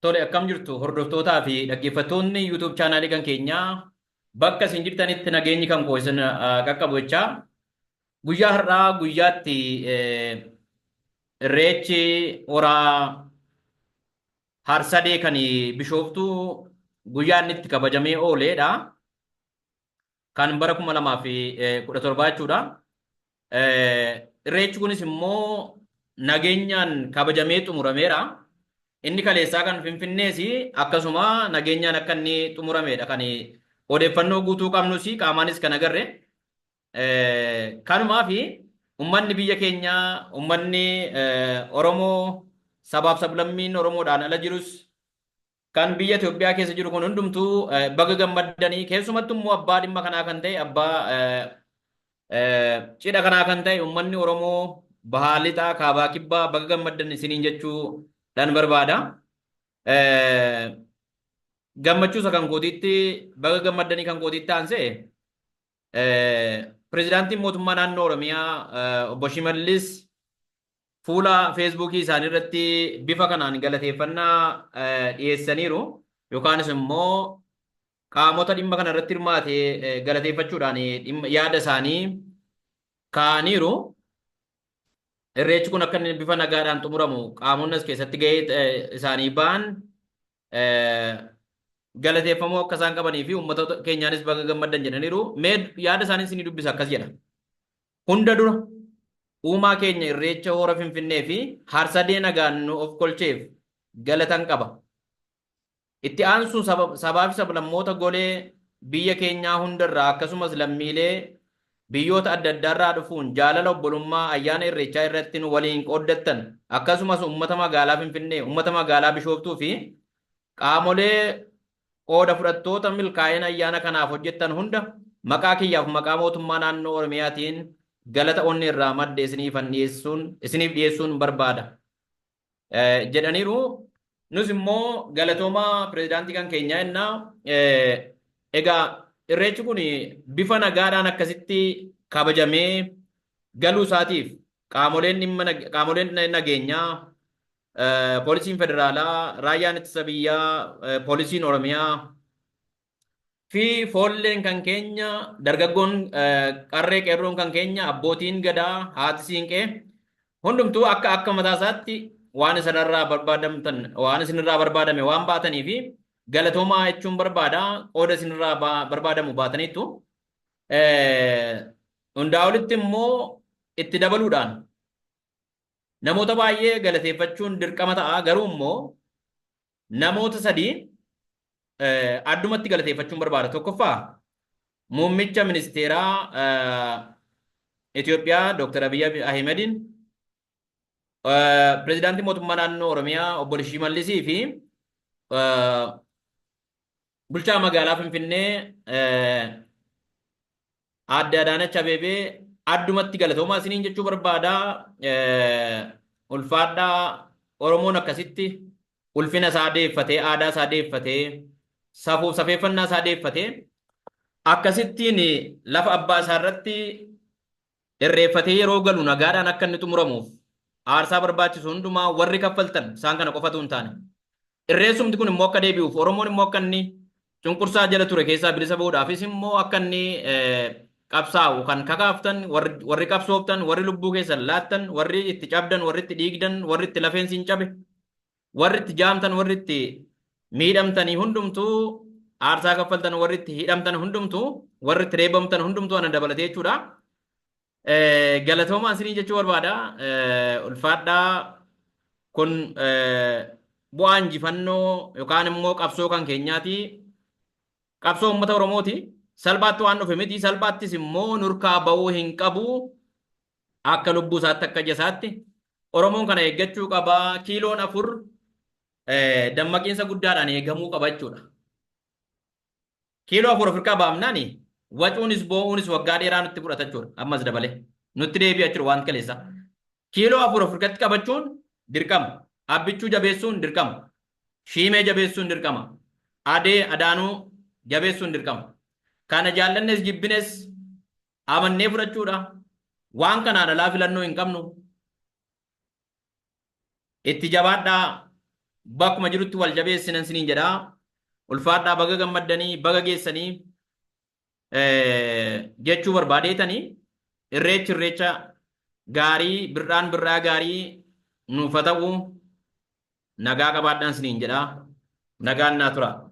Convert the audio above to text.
Tole akkam jirtu hordoftootaa fi dhaggeeffattoonni YouTube chaanaalii kan keenyaa bakka isin jirtanitti nageenyi kan koo isin qaqqabu jechaa. Guyyaa har'aa guyyaatti irreechi horaa harsadee kan bishooftuu guyyaa inni itti kabajamee ooleedha. Kan bara 2017 jechuudha. Irreechi kunis immoo nageenyaan kabajamee xumurameera. Inni kaleessaa kan Finfinnees akkasuma nageenyaan akka inni xumurameedha kan odeeffannoo guutuu qabnus qaamaanis kan agarre. Kanumaa fi uummanni biyya keenyaa uummanni Oromoo sabaaf sablammiin Oromoodhaan ala jirus kan biyya Itoophiyaa keessa jiru kun hundumtuu baga gammaddanii keessumattuu immoo abbaa dhimma kanaa kan ta'e abbaa cidha kanaa kan ta'e uummanni Oromoo bahaa lixaa kaabaa kibbaa baga gammaddan isiniin jechuu dan barbaada. Gammachuusa kan kootiitti baga gammaddanii kan kootiitti aansee pirezidaantiin mootummaa naannoo Oromiyaa obbo Shimallis fuula feesbuukii isaanii irratti bifa kanaan galateeffannaa dhiyeessaniiru yookaanis immoo qaamota dhimma kana irratti hirmaate galateeffachuudhaan yaada isaanii kaa'aniiru. Irreechi kun akka inni bifa nagaadhaan xumuramu qaamonni as keessatti gahee isaanii ba'an galateeffamuu akka isaan qabanii fi uummata keenyaanis baga gammaddan jedhaniiru. Mee yaada isaanii isinii dubbisa akkas jedha. Hunda dura uumaa keenya irreecha hora Finfinnee fi harsadee nagaan nu of kolcheef galatan qaba. Itti aansuun sabaa fi sablammoota golee biyya keenyaa hundarraa akkasumas lammiilee biyyoota adda addaarraa dhufuun jaalala obbolummaa ayyaana irreechaa irratti nu waliin qooddattan akkasumas uummata magaalaa Finfinnee, uummata magaalaa Bishooftuu fi qaamolee qooda fudhattoota milkaa'ina ayyaana kanaaf hojjettan hunda maqaa kiyyaaf maqaa mootummaa naannoo Oromiyaatiin galata onni irraa madde isiniif dhiyeessuun barbaada jedhaniiru. Nus immoo galatoomaa pirezidaantii kan keenyaa innaa egaa irreechi kun bifa nagaadhaan akkasitti kabajamee galuu isaatiif qaamoleen nageenyaa poolisiin federaalaa, raayyaan ittisa biyyaa, poolisiin Oromiyaa fi foolleen kan keenya dargaggoon qarree qeerroon kan keenya abbootiin gadaa haati siinqee hundumtuu akka mataa isaatti waan isinirraa barbaadame waan baatanii fi galatoomaa jechuun barbaada. Qooda isinirraa barbaadamu baataniittu hundaa olitti immoo itti dabaluudhaan namoota baay'ee galateeffachuun dirqama ta'a. Garuu immoo namoota sadii addumatti galateeffachuun barbaada. Tokkoffaa muummicha ministeeraa Itoophiyaa Dr. Abiy Ahimedin, pirezidaantii mootummaa naannoo Oromiyaa obbo Shimallisii fi bulchaa magaalaa Finfinnee Aadde Adaanach Abeebee addumatti galatoomaa isiniin jechuu barbaada. Ulfaadhaa Oromoon akkasitti ulfina isaa deeffatee, aadaa isaa deeffatee, safuuf safeeffannaa isaa deeffatee akkasittiin lafa abbaa isaa irratti irreeffatee yeroo galu nagaadhaan akka inni xumuramuuf aarsaa barbaachisu hundumaa warri kaffaltan isaan kana qofatu hin taane irreessumti kun immoo akka deebi'uuf Oromoon immoo akka inni cunqursaa jala ture keessaa bilisa bahuudhaafis immoo akka inni qabsaa'u kan kakaaftan warri qabsooftan warri lubbuu keessan laattan warri itti cabdan warri itti dhiigdan warri itti lafeensi hin cabe warri itti jaamtan warri itti miidhamtanii hundumtuu aarsaa kaffaltan warri itti hidhamtan hundumtuu warri itti reebamtan hundumtuu ana dabalatee jechuudha. Galatoomaa isinii jechuu barbaada. Ulfaadhaa kun bu'aa injifannoo yookaan immoo qabsoo kan keenyaati. Qabsoo uummata Oromooti. Salphaatti waan dhufe miti. Salphaattis immoo nurkaa ba'uu hin qabu. Akka lubbuu isaatti akka jasaatti Oromoon kana eeggachuu qaba. Kiiloon 4 dammaqiinsa guddaadhaan eegamuu qaba jechuudha. Kiiloo 4 Afrikaa baafnaani wacuunis boo'uunis waggaa dheeraa nutti fudhata jechuudha. Ammas dabalee nutti deebi'a jechuudha waan kaleessa. Kiiloo 4 Afrikatti qabachuun dirqama. Abbichuu jabeessuun dirqama. Shiimee jabeessuun dirqama. Adee Adaanuu jabeessuun dirqama. Kana jaallannes jibbines amannee fudhachuudha. Waan kanaan alaa filannoo hin qabnu. Itti jabaadhaa bakkuma jirutti wal jabeessinan siniin jedhaa. Ulfaadhaa baga gammaddanii baga geessanii jechuu barbaadeetanii irreecha gaarii birraan birraa gaarii nuufa ta'u nagaa qabaadhaan siniin jedhaa. Nagaan naa tura.